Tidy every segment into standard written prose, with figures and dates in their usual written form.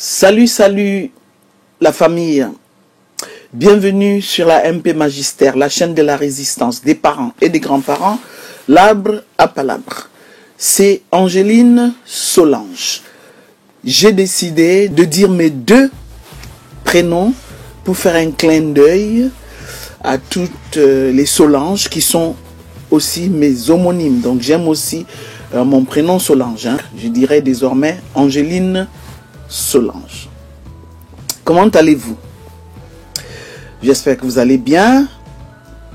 Salut la famille. Bienvenue sur la MP Magistère, la chaîne de la résistance des parents et des grands-parents, l'arbre à palabre. C'est Angéline Solange. J'ai décidé de dire mes deux prénoms pour faire un clin d'œil à toutes les Solanges qui sont aussi mes homonymes. Donc j'aime aussi mon prénom Solange. Je dirais désormais Angéline Solange. Comment allez-vous? J'espère que vous allez bien.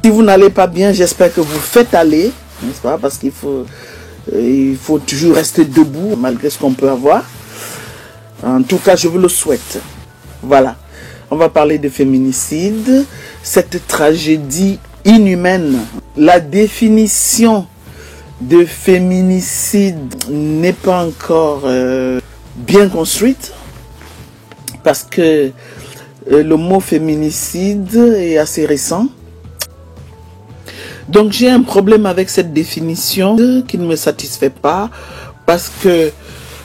Si vous n'allez pas bien, j'espère que vous faites aller, n'est-ce pas? Parce qu'il faut toujours rester debout malgré ce qu'on peut avoir. En tout cas, je vous le souhaite. Voilà. On va parler de féminicide, cette tragédie inhumaine. La définition de féminicide n'est pas encore bien construite parce que le mot féminicide est assez récent. Donc j'ai un problème avec cette définition qui ne me satisfait pas parce que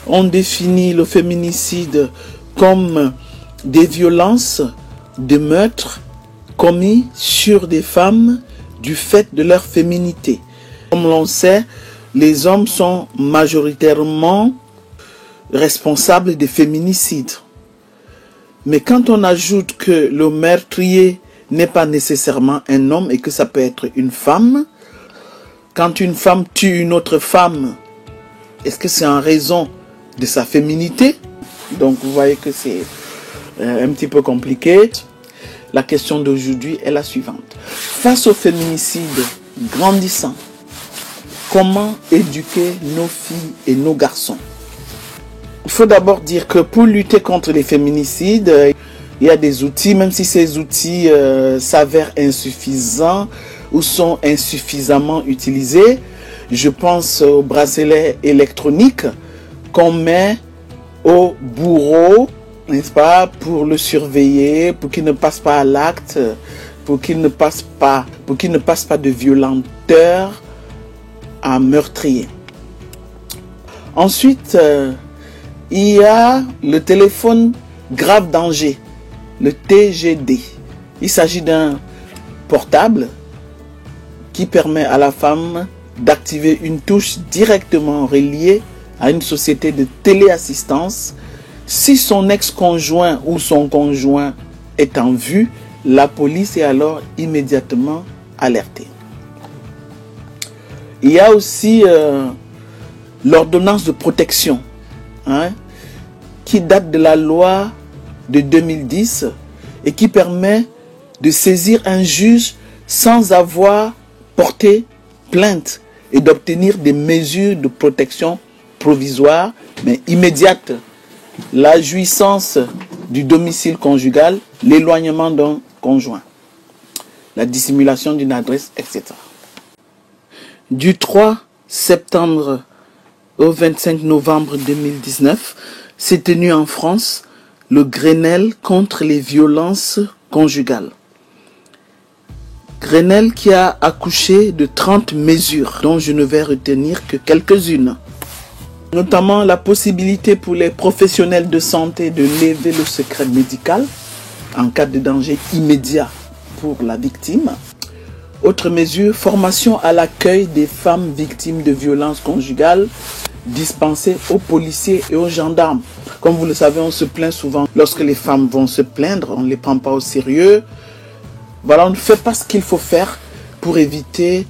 on définit le féminicide comme des violences, des meurtres commis sur des femmes du fait de leur féminité. Comme l'on sait, les hommes sont majoritairement responsables des féminicides. Mais quand on ajoute que le meurtrier n'est pas nécessairement un homme et que ça peut être une femme, quand une femme tue une autre femme, est-ce que c'est en raison de sa féminité? Donc vous voyez que c'est un petit peu compliqué. La question d'aujourd'hui est la suivante. Face au féminicide grandissant, comment éduquer nos filles et nos garçons? Il faut d'abord dire que pour lutter contre les féminicides, il y a des outils, même si ces outils s'avèrent insuffisants ou sont insuffisamment utilisés. Je pense au bracelet électronique qu'on met au bourreau, n'est-ce pas, pour le surveiller, pour qu'il ne passe pas à l'acte, pour qu'il ne passe pas de violenteur à meurtrier. Ensuite, il y a le téléphone grave danger, le TGD. Il s'agit d'un portable qui permet à la femme d'activer une touche directement reliée à une société de téléassistance. Si son ex-conjoint ou son conjoint est en vue, la police est alors immédiatement alertée. Il y a aussi l'ordonnance de protection, qui date de la loi de 2010 et qui permet de saisir un juge sans avoir porté plainte et d'obtenir des mesures de protection provisoire mais immédiate. La jouissance du domicile conjugal, l'éloignement d'un conjoint, la dissimulation d'une adresse, etc. Du 3 septembre au 25 novembre 2019, s'est tenu en France le Grenelle contre les violences conjugales. Grenelle qui a accouché de 30 mesures, dont je ne vais retenir que quelques-unes. Notamment la possibilité pour les professionnels de santé de lever le secret médical en cas de danger immédiat pour la victime. Autre mesure, formation à l'accueil des femmes victimes de violences conjugales dispensée aux policiers et aux gendarmes. Comme vous le savez, on se plaint souvent. Lorsque les femmes vont se plaindre, on ne les prend pas au sérieux. Voilà, on ne fait pas ce qu'il faut faire pour éviter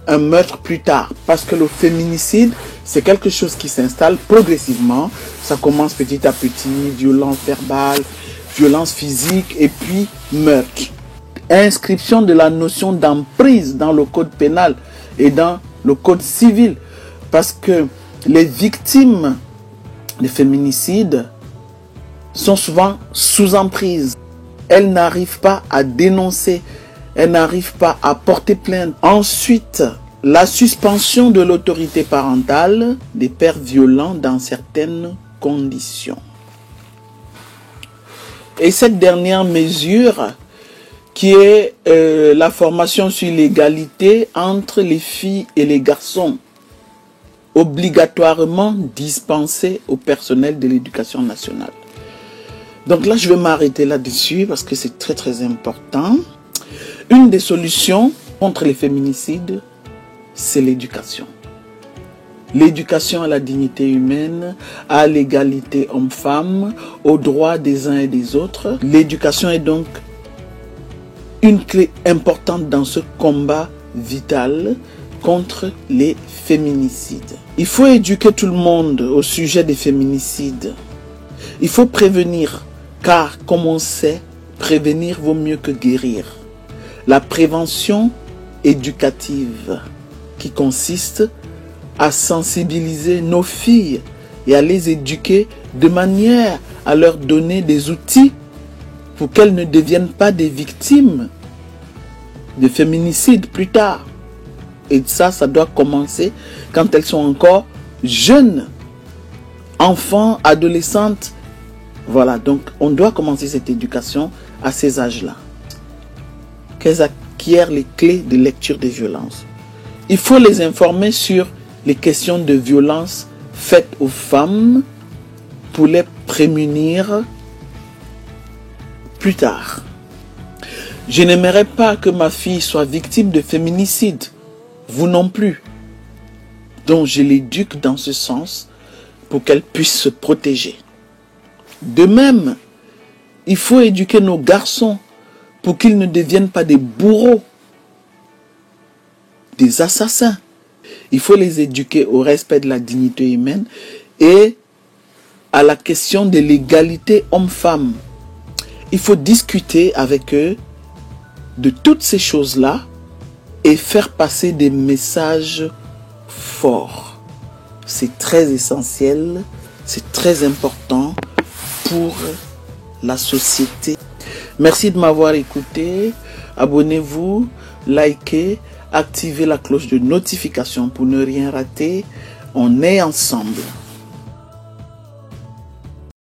un meurtre plus tard. Parce que le féminicide, c'est quelque chose qui s'installe progressivement. Ça commence petit à petit, violence verbale, violence physique et puis meurtre. Inscription de la notion d'emprise dans le code pénal et dans le code civil. Parce que les victimes de féminicide sont souvent sous emprise. Elles n'arrivent pas à dénoncer, elles n'arrivent pas à porter plainte. Ensuite, la suspension de l'autorité parentale des pères violents dans certaines conditions. Et cette dernière mesure, qui est la formation sur l'égalité entre les filles et les garçons, obligatoirement dispensée au personnel de l'éducation nationale. Donc là, je vais m'arrêter là-dessus parce que c'est très très important. Une des solutions contre les féminicides, c'est l'éducation. L'éducation à la dignité humaine, à l'égalité homme-femme, aux droits des uns et des autres. L'éducation est donc une clé importante dans ce combat vital contre les féminicides. Il faut éduquer tout le monde au sujet des féminicides. Il faut prévenir, car comme on sait, prévenir vaut mieux que guérir. La prévention éducative qui consiste à sensibiliser nos filles et à les éduquer de manière à leur donner des outils pour qu'elles ne deviennent pas des victimes de féminicide plus tard. Et ça doit commencer quand elles sont encore jeunes, enfants, adolescentes. Voilà, donc on doit commencer cette éducation à ces âges-là. Qu'elles acquièrent les clés de lecture des violences. Il faut les informer sur les questions de violence faites aux femmes pour les prémunir plus tard. Je n'aimerais pas que ma fille soit victime de féminicide, vous non plus. Donc je l'éduque dans ce sens pour qu'elle puisse se protéger. De même, il faut éduquer nos garçons pour qu'ils ne deviennent pas des bourreaux, des assassins. Il faut les éduquer au respect de la dignité humaine et à la question de l'égalité homme-femme. Il faut discuter avec eux de toutes ces choses-là et faire passer des messages forts. C'est très essentiel, c'est très important pour la société. Merci de m'avoir écouté. Abonnez-vous, likez, activez la cloche de notification pour ne rien rater. On est ensemble.